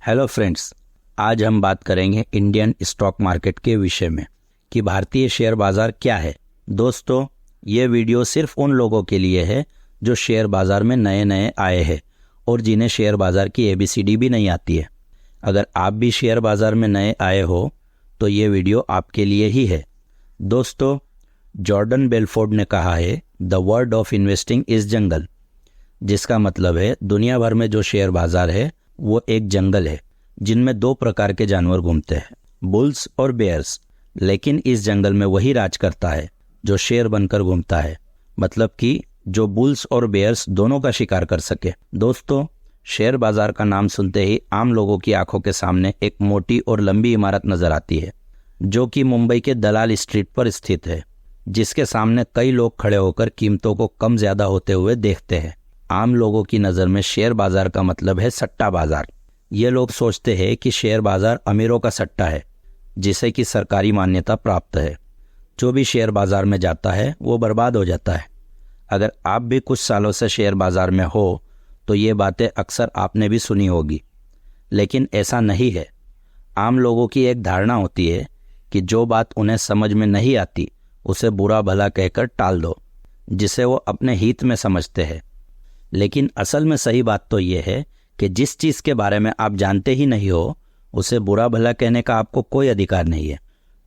Hello friends, आज हम बात करेंगे इंडियन स्टॉक मार्केट के विषय में कि भारतीय शेयर बाज़ार क्या है। दोस्तों, ये वीडियो सिर्फ उन लोगों के लिए है जो शेयर बाज़ार में नए नए आए हैं और जिन्हें शेयर बाज़ार की ABCD भी नहीं आती है। अगर आप भी शेयर बाज़ार में नए आए हो तो ये वीडियो आपके लिए ही है। दोस्तों, जॉर्डन बेलफोर्ड ने कहा है, the word of investing is jungle, जिसका मतलब है दुनिया भर में जो शेयर बाज़ार है वो एक जंगल है जिनमें दो प्रकार के जानवर घूमते हैं, बुल्स और बेयर्स। लेकिन इस जंगल में वही राज करता है जो शेर बनकर घूमता है, मतलब कि जो बुल्स और बेयर्स दोनों का शिकार कर सके। दोस्तों, शेयर बाजार का नाम सुनते ही आम लोगों की आंखों के सामने एक मोटी और लंबी इमारत नजर आती है जो कि मुंबई के दलाल स्ट्रीट पर स्थित है, जिसके सामने कई लोग खड़े होकर कीमतों को कम ज्यादा होते हुए देखते हैं। आम लोगों की नज़र में शेयर बाजार का मतलब है सट्टा बाजार। ये लोग सोचते हैं कि शेयर बाजार अमीरों का सट्टा है जिसे कि सरकारी मान्यता प्राप्त है। जो भी शेयर बाजार में जाता है वो बर्बाद हो जाता है। अगर आप भी कुछ सालों से शेयर बाजार में हो तो ये बातें अक्सर आपने भी सुनी होगी, लेकिन ऐसा नहीं है। आम लोगों की एक धारणा होती है कि जो बात उन्हें समझ में नहीं आती उसे बुरा भला कहकर टाल दो, जिसे वो अपने हित में समझते हैं। लेकिन असल में सही बात तो ये है कि जिस चीज़ के बारे में आप जानते ही नहीं हो उसे बुरा भला कहने का आपको कोई अधिकार नहीं है।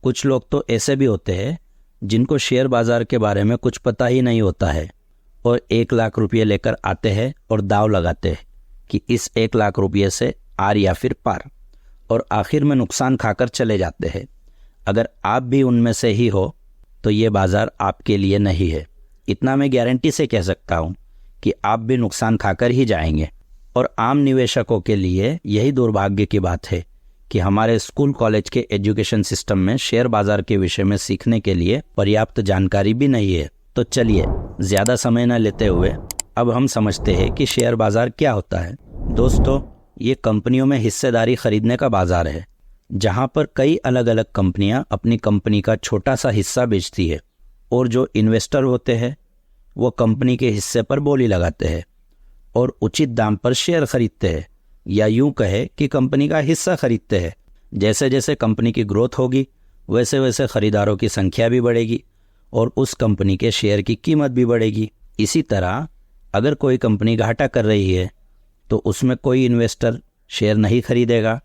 कुछ लोग तो ऐसे भी होते हैं जिनको शेयर बाजार के बारे में कुछ पता ही नहीं होता है और 1 लाख रुपये लेकर आते हैं और दाव लगाते हैं कि इस 1 लाख रुपये से आर या फिर पार, और आखिर में नुकसान खाकर चले जाते हैं। अगर आप भी उनमें से ही हो तो ये बाजार आपके लिए नहीं है। इतना मैं गारंटी से कह सकता हूँ कि आप भी नुकसान खाकर ही जाएंगे। और आम निवेशकों के लिए यही दुर्भाग्य की बात है कि हमारे स्कूल कॉलेज के एजुकेशन सिस्टम में शेयर बाजार के विषय में सीखने के लिए पर्याप्त जानकारी भी नहीं है। तो चलिए, ज़्यादा समय न लेते हुए अब हम समझते हैं कि शेयर बाजार क्या होता है। दोस्तों, ये कंपनियों में हिस्सेदारी खरीदने का बाजार है जहाँ पर कई अलग अलग कंपनियाँ अपनी कंपनी का छोटा सा हिस्सा बेचती है और जो इन्वेस्टर होते हैं वो कंपनी के हिस्से पर बोली लगाते हैं और उचित दाम पर शेयर खरीदते हैं, या यूं कहे कि कंपनी का हिस्सा खरीदते हैं। जैसे जैसे कंपनी की ग्रोथ होगी वैसे वैसे खरीदारों की संख्या भी बढ़ेगी और उस कंपनी के शेयर की कीमत भी बढ़ेगी। इसी तरह अगर कोई कंपनी घाटा कर रही है तो उसमें कोई इन्वेस्टर शेयर नहीं खरीदेगा,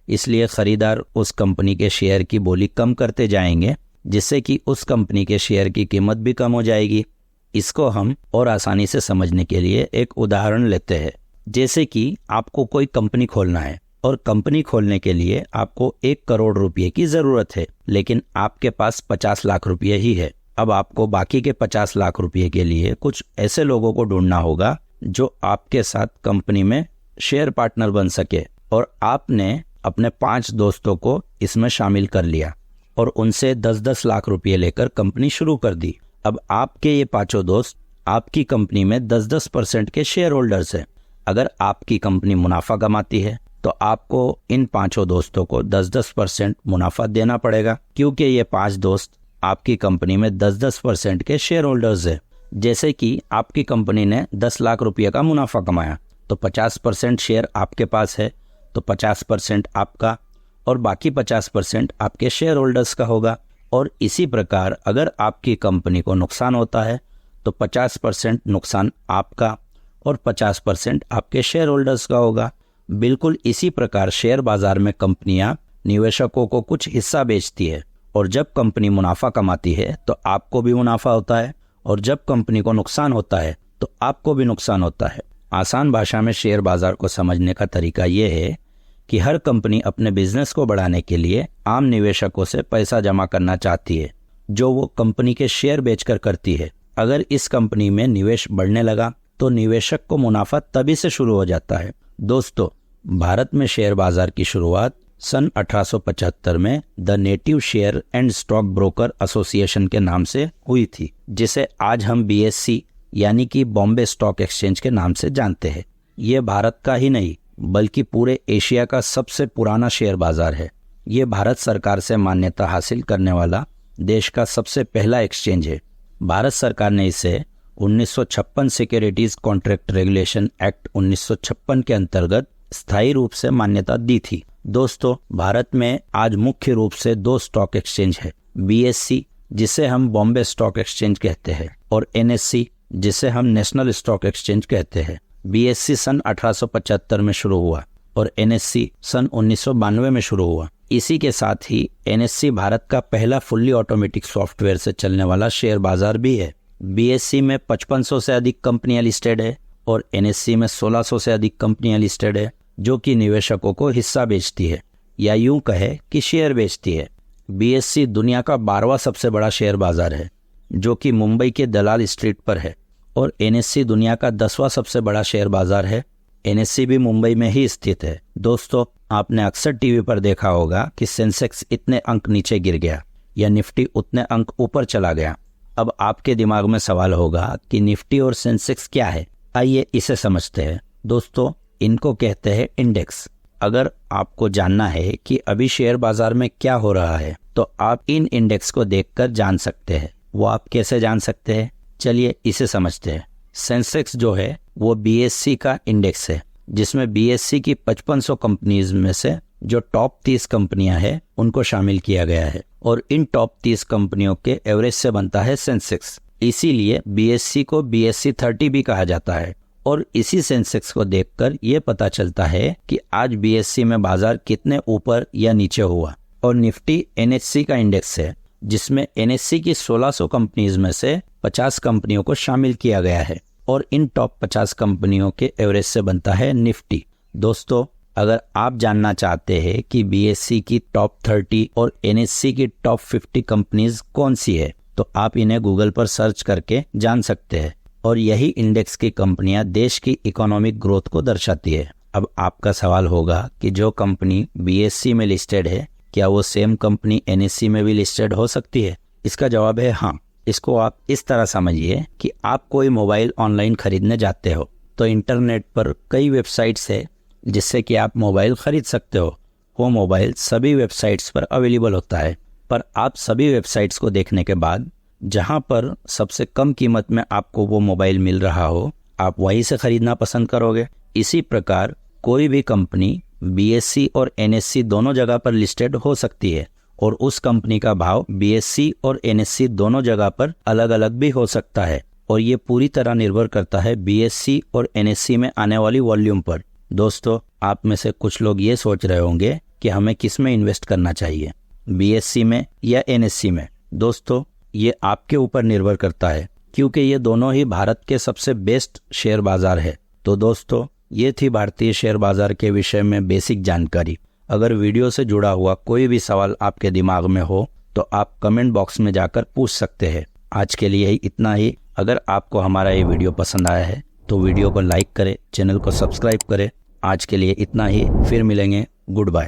इसलिए खरीदार उस कंपनी के शेयर की बोली कम करते जाएंगे, जिससे कि उस कंपनी के शेयर की कीमत भी कम हो जाएगी। इसको हम और आसानी से समझने के लिए एक उदाहरण लेते हैं। जैसे कि आपको कोई कंपनी खोलना है और कंपनी खोलने के लिए आपको 1 करोड़ रुपए की ज़रूरत है, लेकिन आपके पास 50 लाख रुपए ही है। अब आपको बाकी के 50 लाख रुपए के लिए कुछ ऐसे लोगों को ढूंढना होगा जो आपके साथ कंपनी में शेयर पार्टनर बन सके, और आपने अपने 5 दोस्तों को इसमें शामिल कर लिया और उनसे 10-10 लाख रुपए लेकर कंपनी शुरू कर दी। अब आपके ये 5 दोस्त आपकी कंपनी में 10-10% के शेयर होल्डर्स हैं। अगर आपकी कंपनी मुनाफा कमाती है तो आपको इन 5 दोस्तों को 10-10% मुनाफा देना पड़ेगा, क्योंकि ये 5 दोस्त आपकी कंपनी में 10-10% के शेयर होल्डर्स हैं। जैसे कि आपकी कंपनी ने 10 लाख रुपये का मुनाफा कमाया तो 50% शेयर आपके पास है, तो 50% आपका और बाकी 50% आपके शेयर होल्डर्स का होगा। और इसी प्रकार अगर आपकी कंपनी को नुकसान होता है तो 50% नुकसान आपका और 50% आपके शेयर होल्डर्स का होगा। बिल्कुल इसी प्रकार शेयर बाजार में कंपनियां निवेशकों को कुछ हिस्सा बेचती है, और जब कंपनी मुनाफा कमाती है तो आपको भी मुनाफा होता है, और जब कंपनी को नुकसान होता है तो आपको भी नुकसान होता है। आसान भाषा में शेयर बाजार को समझने का तरीका ये है कि हर कंपनी अपने बिजनेस को बढ़ाने के लिए आम निवेशकों से पैसा जमा करना चाहती है, जो वो कंपनी के शेयर बेचकर करती है। अगर इस कंपनी में निवेश बढ़ने लगा तो निवेशक को मुनाफा तभी से शुरू हो जाता है। दोस्तों, भारत में शेयर बाजार की शुरुआत सन 1875 में the native share and stock broker association के नाम से हुई थी, जिसे आज हम BSE यानी कि बॉम्बे स्टॉक एक्सचेंज के नाम से जानते हैं। ये भारत का ही नहीं बल्कि पूरे एशिया का सबसे पुराना शेयर बाजार है। ये भारत सरकार से मान्यता हासिल करने वाला देश का सबसे पहला एक्सचेंज है। भारत सरकार ने इसे 1956 सिक्योरिटीज कॉन्ट्रैक्ट रेगुलेशन एक्ट 1956 के अंतर्गत स्थायी रूप से मान्यता दी थी। दोस्तों, भारत में आज मुख्य रूप से 2 स्टॉक एक्सचेंज है, BSE जिसे हम बॉम्बे स्टॉक एक्सचेंज कहते हैं और NSE जिसे हम नेशनल स्टॉक एक्सचेंज कहते हैं। BSE सन 1875 में शुरू हुआ और NSE सन 1992 में शुरू हुआ। इसी के साथ ही NSE भारत का पहला फुल्ली ऑटोमेटिक सॉफ्टवेयर से चलने वाला शेयर बाजार भी है। BSE में 5500 से अधिक कंपनियां लिस्टेड है और NSE में 1600 से अधिक कंपनियां लिस्टेड है, जो कि निवेशकों को हिस्सा बेचती है या यूं कहे कि शेयर बेचती है। BSE दुनिया का 12वां सबसे बड़ा शेयर बाजार है, जो कि मुंबई के दलाल स्ट्रीट पर है और NSE दुनिया का 10वां सबसे बड़ा शेयर बाजार है। NSE भी मुंबई में ही स्थित है। दोस्तों, आपने अक्सर टीवी पर देखा होगा कि सेंसेक्स इतने अंक नीचे गिर गया या निफ्टी उतने अंक ऊपर चला गया। अब आपके दिमाग में सवाल होगा कि निफ्टी और सेंसेक्स क्या है। आइए इसे समझते हैं। दोस्तों, इनको कहते हैं इंडेक्स। अगर आपको जानना है कि अभी शेयर बाजार में क्या हो रहा है तो आप इन इंडेक्स को देखकर जान सकते हैं। वो आप कैसे जान सकते हैं, चलिए इसे समझते हैं। सेंसेक्स जो है वो BSE का इंडेक्स है, जिसमें BSE की 5500 कंपनीज में से जो टॉप 30 कंपनियां हैं उनको शामिल किया गया है और इन टॉप 30 कंपनियों के एवरेज से बनता है सेंसेक्स। इसीलिए BSE को BSE 30 भी कहा जाता है और इसी सेंसेक्स को देखकर ये पता चलता है कि आज BSE में बाजार कितने ऊपर या नीचे हुआ। और निफ्टी NSE का इंडेक्स है, जिसमें NSE की 1600 कंपनीज में से 50 कंपनियों को शामिल किया गया है और इन टॉप 50 कंपनियों के एवरेज से बनता है निफ्टी। दोस्तों, अगर आप जानना चाहते हैं कि BSE की टॉप 30 और NSE की टॉप 50 कंपनीज कौन सी है तो आप इन्हें गूगल पर सर्च करके जान सकते हैं और यही इंडेक्स की कंपनियां देश की इकोनॉमिक ग्रोथ को दर्शाती है। अब आपका सवाल होगा कि जो कंपनी BSE में लिस्टेड है, क्या वो सेम कंपनी NSE में भी लिस्टेड हो सकती है? इसका जवाब है हाँ। इसको आप इस तरह समझिए कि आप कोई मोबाइल ऑनलाइन खरीदने जाते हो तो इंटरनेट पर कई वेबसाइट्स है जिससे कि आप मोबाइल खरीद सकते हो। वो मोबाइल सभी वेबसाइट्स पर अवेलेबल होता है, पर आप सभी वेबसाइट्स को देखने के बाद जहां पर सबसे कम कीमत में आपको वो मोबाइल मिल रहा हो, आप वहीं से खरीदना पसंद करोगे। इसी प्रकार कोई भी कंपनी BSE और NSE दोनों जगह पर लिस्टेड हो सकती है और उस कंपनी का भाव BSE और NSE दोनों जगह पर अलग अलग भी हो सकता है और ये पूरी तरह निर्भर करता है BSE और NSE में आने वाली वॉल्यूम पर। दोस्तों, आप में से कुछ लोग ये सोच रहे होंगे कि हमें किस में इन्वेस्ट करना चाहिए, BSE में या NSE में। दोस्तों, ये आपके ऊपर निर्भर करता है क्योंकि ये दोनों ही भारत के सबसे बेस्ट शेयर बाजार है। तो दोस्तों, ये थी भारतीय शेयर बाजार के विषय में बेसिक जानकारी। अगर वीडियो से जुड़ा हुआ कोई भी सवाल आपके दिमाग में हो तो आप कमेंट बॉक्स में जाकर पूछ सकते हैं। आज के लिए ही इतना ही। अगर आपको हमारा ये वीडियो पसंद आया है तो वीडियो को लाइक करें, चैनल को सब्सक्राइब करें। आज के लिए इतना ही, फिर मिलेंगे। Good bye.